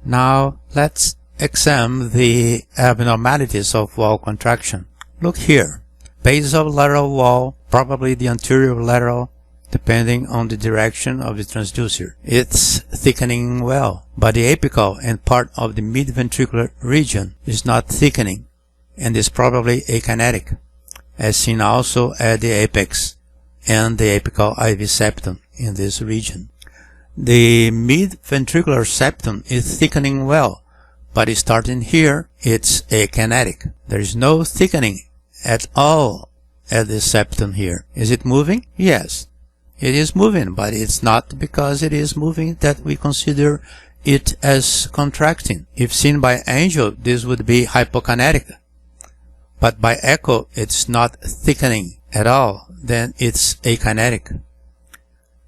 Now let's examine the abnormalities of wall contraction. Look here. Basal lateral wall, probably the anterior lateral, depending on the direction of the transducer. It's thickening well, but the apical and part of the mid-ventricular region is not thickening and is probably akinetic, as seen also at the apex and the apical IV septum in this region. The mid-ventricular septum is thickening well, but starting here, it's akinetic. There is no thickening at all at the septum here. Is it moving? Yes, it is moving, but it's not because it is moving that we consider it as contracting. If seen by angio, this would be hypokinetic. But by echo, it's not thickening at all, then it's akinetic.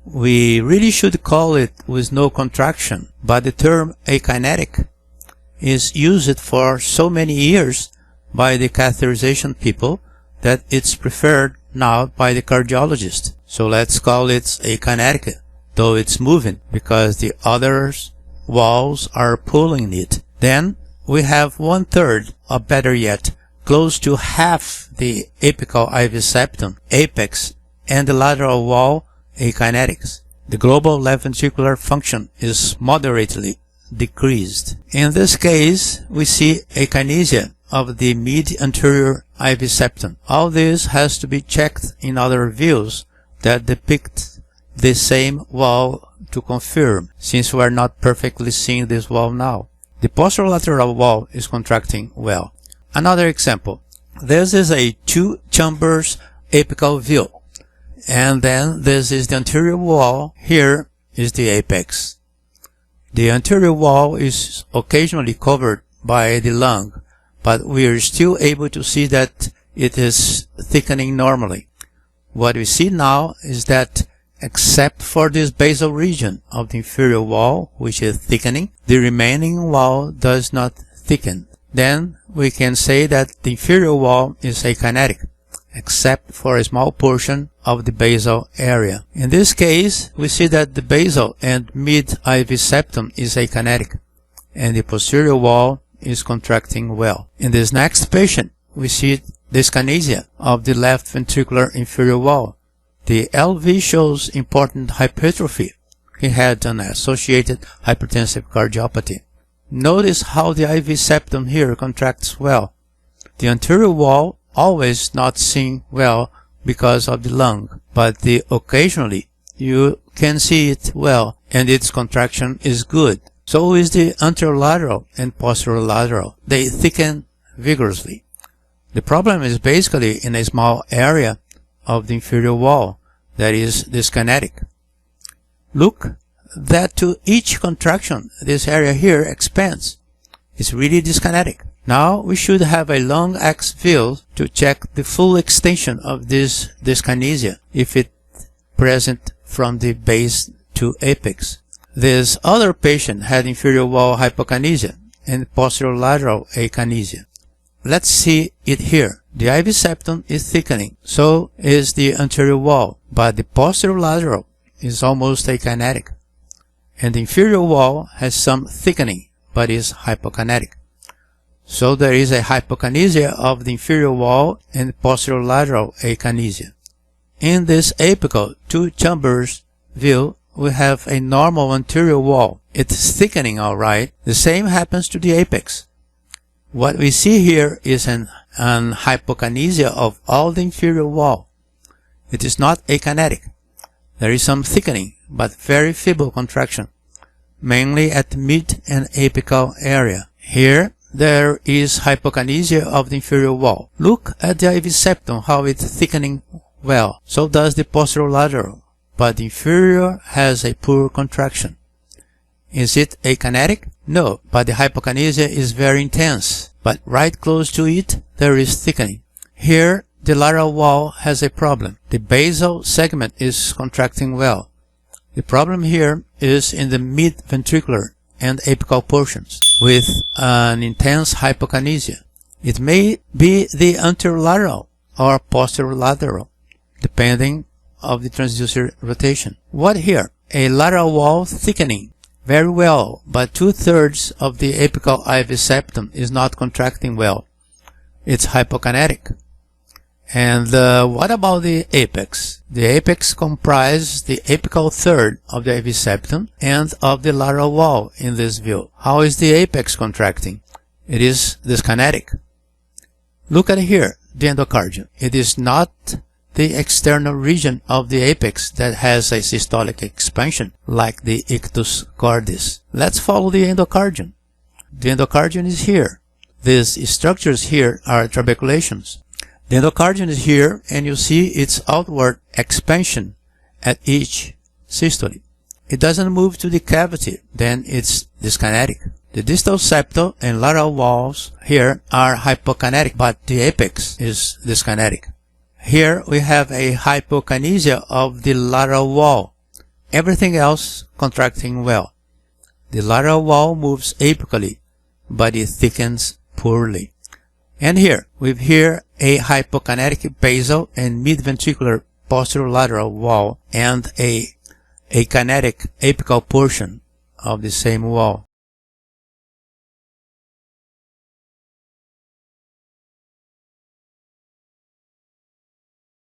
We really should call it with no contraction, but the term akinetic is used for so many years by the catheterization people that it's preferred now by the cardiologist. So let's call it akinetic, though it's moving, because the other walls are pulling it. Then we have 1/3, or better yet, close to half the apical IV septum, apex, and the lateral wall akinetics. The global left ventricular function is moderately decreased. In this case, we see akinesia of the mid-anterior IV septum. All this has to be checked in other views that depict the same wall to confirm, since we are not perfectly seeing this wall now. The posterolateral wall is contracting well. Another example. This is a 2 chambers apical view. And then this is the anterior wall. Here is the apex. The anterior wall is occasionally covered by the lung, but we are still able to see that it is thickening normally. What we see now is that except for this basal region of the inferior wall, which is thickening, the remaining wall does not thicken. Then we can say that the inferior wall is akinetic, except for a small portion of the basal area. In this case, we see that the basal and mid-IV septum is akinetic, and the posterior wall is contracting well. In this next patient, we see dyskinesia of the left ventricular inferior wall. The LV shows important hypertrophy. He had an associated hypertensive cardiopathy. Notice how the IV septum here contracts well. The anterior wall always not seen well because of the lung, but occasionally you can see it well and its contraction is good. So is the anterolateral and posterolateral. They thicken vigorously. The problem is basically in a small area of the inferior wall that is dyskinetic. Look that to each contraction this area here expands. It's really dyskinetic. Now we should have a long X view to check the full extension of this dyskinesia if it's present from the base to apex. This other patient had inferior wall hypokinesia and posterolateral akinesia. Let's see it here. The IV septum is thickening, so is the anterior wall, but the posterolateral is almost akinetic, and the inferior wall has some thickening, but is hypokinetic. So there is a hypokinesia of the inferior wall and posterolateral akinesia. In this apical 2 chambers view, we have a normal anterior wall. It's thickening alright. The same happens to the apex. What we see here is an hypokinesia of all the inferior wall. It is not akinetic. There is some thickening, but very feeble contraction, mainly at the mid and apical area. Here, there is hypokinesia of the inferior wall. Look at the IV septum, how it's thickening well. So does the posterolateral, but the inferior has a poor contraction. Is it akinetic? No, but the hypokinesia is very intense. But right close to it, there is thickening. Here, the lateral wall has a problem. The basal segment is contracting well. The problem here is in the mid-ventricular and apical portions, with an intense hypokinesia. It may be the anterolateral or posterolateral, depending on the transducer rotation. What here? A lateral wall thickening very well, but 2/3 of the apical IV septum is not contracting well. It's hypokinetic. And what about the apex? The apex comprises the apical third of the IV septum and of the lateral wall in this view. How is the apex contracting? It is dyskinetic. Look at here, the endocardium. It is not the external region of the apex that has a systolic expansion like the ictus cordis. Let's follow the endocardium. The endocardium is here. These structures here are trabeculations. The endocardium is here, and you see its outward expansion at each systole. It doesn't move to the cavity, then it's dyskinetic. The distal septal and lateral walls here are hypokinetic, but the apex is dyskinetic. Here we have a hypokinesia of the lateral wall. Everything else contracting well. The lateral wall moves apically, but it thickens poorly. And here, we've here a hypokinetic basal and midventricular posterolateral wall and a kinetic apical portion of the same wall.